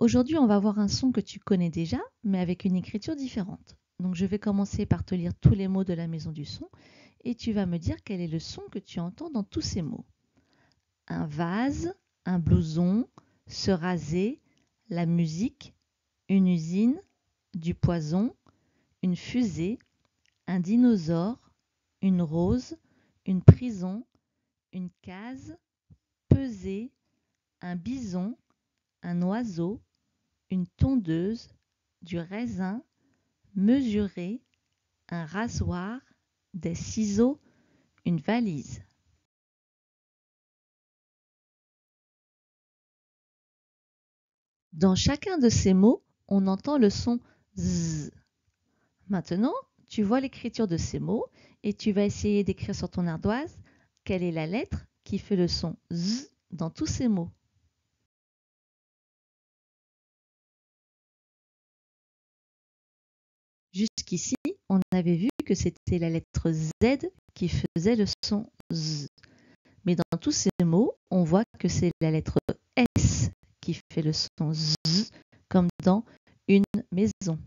Aujourd'hui, on va voir un son que tu connais déjà, mais avec une écriture différente. Donc, je vais commencer par te lire tous les mots de la maison du son et tu vas me dire quel est le son que tu entends dans tous ces mots. Un vase, un blouson, se raser, la musique, une usine, du poison, une fusée, un dinosaure, une rose, une prison, une case, peser, un bison, un oiseau, une tondeuse, du raisin, mesurer, un rasoir, des ciseaux, une valise. Dans chacun de ces mots, on entend le son Z. Maintenant, tu vois l'écriture de ces mots et tu vas essayer d'écrire sur ton ardoise quelle est la lettre qui fait le son Z dans tous ces mots. Jusqu'ici, on avait vu que c'était la lettre Z qui faisait le son Z. Mais dans tous ces mots, on voit que c'est la lettre S qui fait le son Z, comme dans une maison.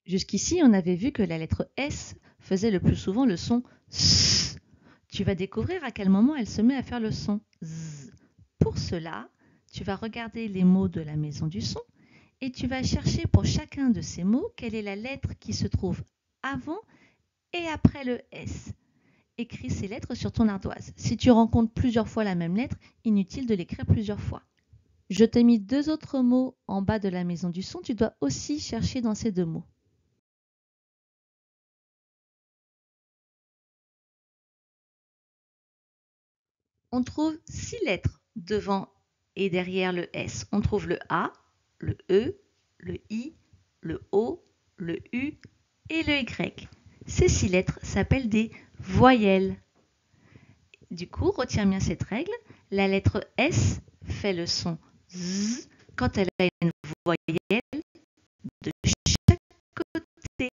Jusqu'ici, on avait vu que la lettre S faisait le plus souvent le son S. Tu vas découvrir à quel moment elle se met à faire le son Z. Pour cela, tu vas regarder les mots de la maison du son et tu vas chercher pour chacun de ces mots quelle est la lettre qui se trouve avant et après le S. Écris ces lettres sur ton ardoise. Si tu rencontres plusieurs fois la même lettre, inutile de l'écrire plusieurs fois. Je t'ai mis deux autres mots en bas de la maison du son. Tu dois aussi chercher dans ces deux mots. On trouve 6 lettres devant et derrière le S. On trouve le A, le E, le I, le O, le U et le Y. Ces 6 lettres s'appellent des voyelles. Du coup, retiens bien cette règle. La lettre S fait le son Z quand elle a une voyelle de chaque côté.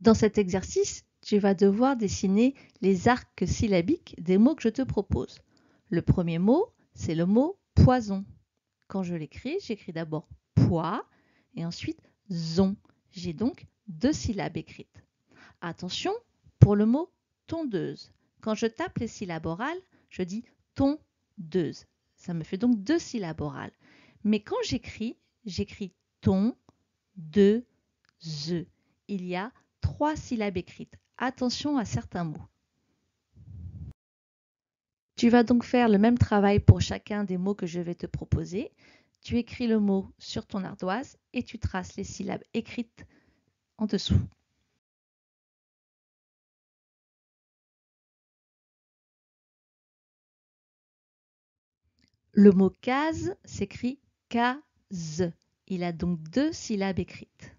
Dans cet exercice, tu vas devoir dessiner les arcs syllabiques des mots que je te propose. Le premier mot, c'est le mot poison. Quand je l'écris, j'écris d'abord pois et ensuite zon. J'ai donc 2 syllabes écrites. Attention pour le mot tondeuse. Quand je tape les syllabes orales, je dis tondeuse. Ça me fait donc 2 syllabes orales. Mais quand j'écris ton, de, ze. Il y a 3 syllabes écrites. Attention à certains mots. Tu vas donc faire le même travail pour chacun des mots que je vais te proposer. Tu écris le mot sur ton ardoise et tu traces les syllabes écrites en dessous. Le mot case s'écrit case. Il a donc 2 syllabes écrites.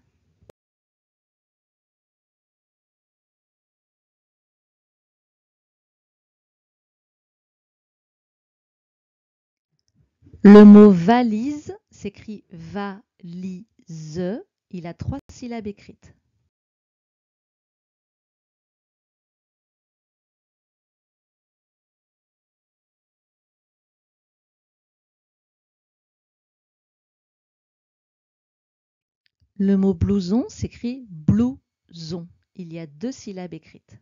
Le mot valise s'écrit valise. Il a 3 syllabes écrites. Le mot blouson s'écrit blouson. Il y a 2 syllabes écrites.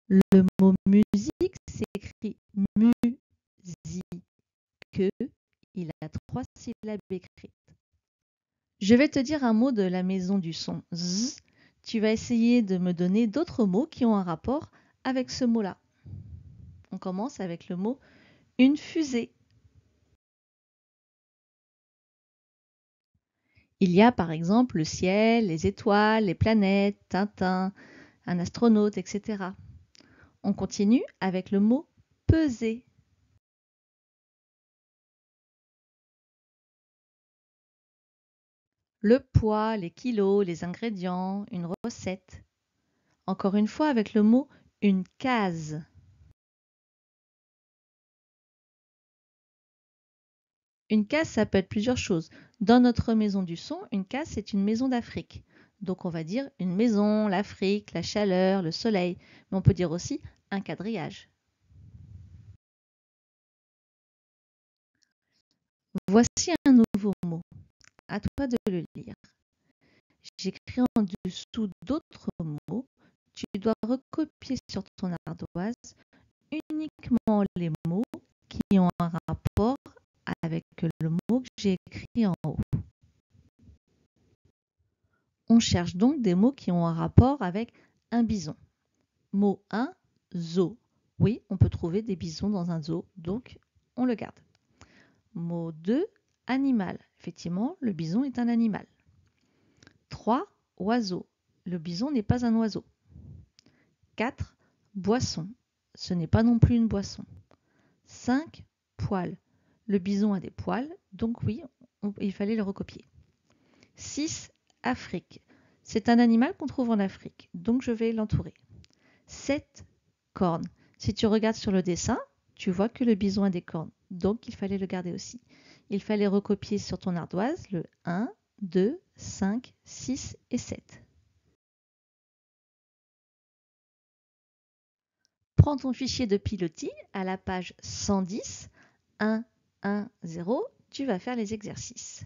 Le mot musique s'écrit musique. Il a 3 syllabes écrites. Je vais te dire un mot de la maison du son Z. Tu vas essayer de me donner d'autres mots qui ont un rapport avec ce mot-là. On commence avec le mot une fusée. Il y a par exemple le ciel, les étoiles, les planètes, Tintin, un astronaute, etc. On continue avec le mot peser. Le poids, les kilos, les ingrédients, une recette. Encore une fois avec le mot une case. Une case, ça peut être plusieurs choses. Dans notre maison du son, une case, c'est une maison d'Afrique. Donc on va dire une maison, l'Afrique, la chaleur, le soleil. Mais on peut dire aussi un quadrillage. Voici un nouveau mot. À toi de le lire. J'écris en dessous d'autres mots. Tu dois recopier sur ton ardoise uniquement les mots qui ont un rapport avec le mot que j'ai écrit en haut. On cherche donc des mots qui ont un rapport avec un bison. Mot 1, zoo. Oui, on peut trouver des bisons dans un zoo, donc on le garde. Mot 2, animal. Effectivement, le bison est un animal. 3, oiseau. Le bison n'est pas un oiseau. 4, boisson. Ce n'est pas non plus une boisson. 5, poil. Le bison a des poils, donc oui, il fallait le recopier. 6, Afrique. C'est un animal qu'on trouve en Afrique, donc je vais l'entourer. 7, cornes. Si tu regardes sur le dessin, tu vois que le bison a des cornes, donc il fallait le garder aussi. Il fallait recopier sur ton ardoise le 1, 2, 5, 6 et 7. Prends ton fichier de pilotis à la page 110, 1, 1, 0, tu vas faire les exercices.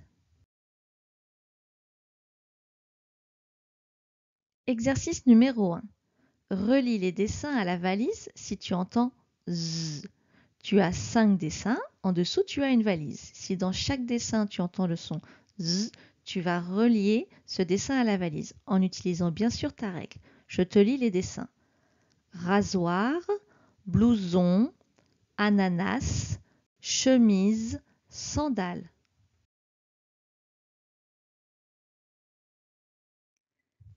Exercice numéro 1. Relie les dessins à la valise si tu entends Z. Tu as 5 dessins, en dessous tu as une valise. Si dans chaque dessin tu entends le son Z, tu vas relier ce dessin à la valise en utilisant bien sûr ta règle. Je te lis les dessins. Rasoir, blouson, ananas, chemise, sandales.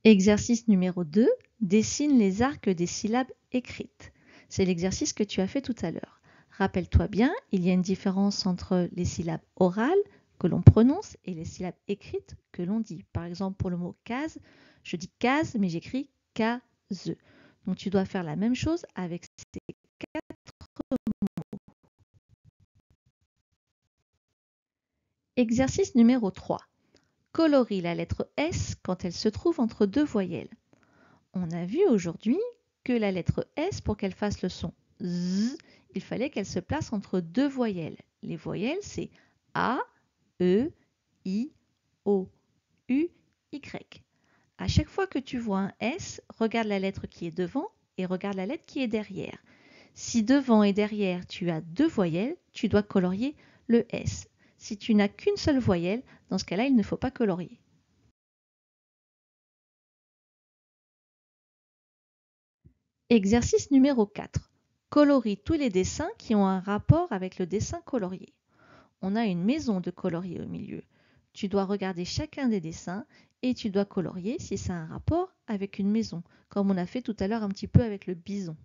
Exercice numéro 2. Dessine les arcs des syllabes écrites. C'est l'exercice que tu as fait tout à l'heure. Rappelle-toi bien, il y a une différence entre les syllabes orales que l'on prononce et les syllabes écrites que l'on dit. Par exemple, pour le mot case, je dis case, mais j'écris case. Donc tu dois faire la même chose avec ces 4 mots. Exercice numéro 3. Colorie la lettre S quand elle se trouve entre 2 voyelles. On a vu aujourd'hui que la lettre S, pour qu'elle fasse le son Z, il fallait qu'elle se place entre 2 voyelles. Les voyelles, c'est A, E, I, O, U, Y. À chaque fois que tu vois un S, regarde la lettre qui est devant et regarde la lettre qui est derrière. Si devant et derrière tu as 2 voyelles, tu dois colorier le S. Si tu n'as qu'une seule voyelle, dans ce cas-là, il ne faut pas colorier. Exercice numéro 4. Colorie tous les dessins qui ont un rapport avec le dessin colorié. On a une maison de colorier au milieu. Tu dois regarder chacun des dessins et tu dois colorier si ça a un rapport avec une maison, comme on a fait tout à l'heure un petit peu avec le bison.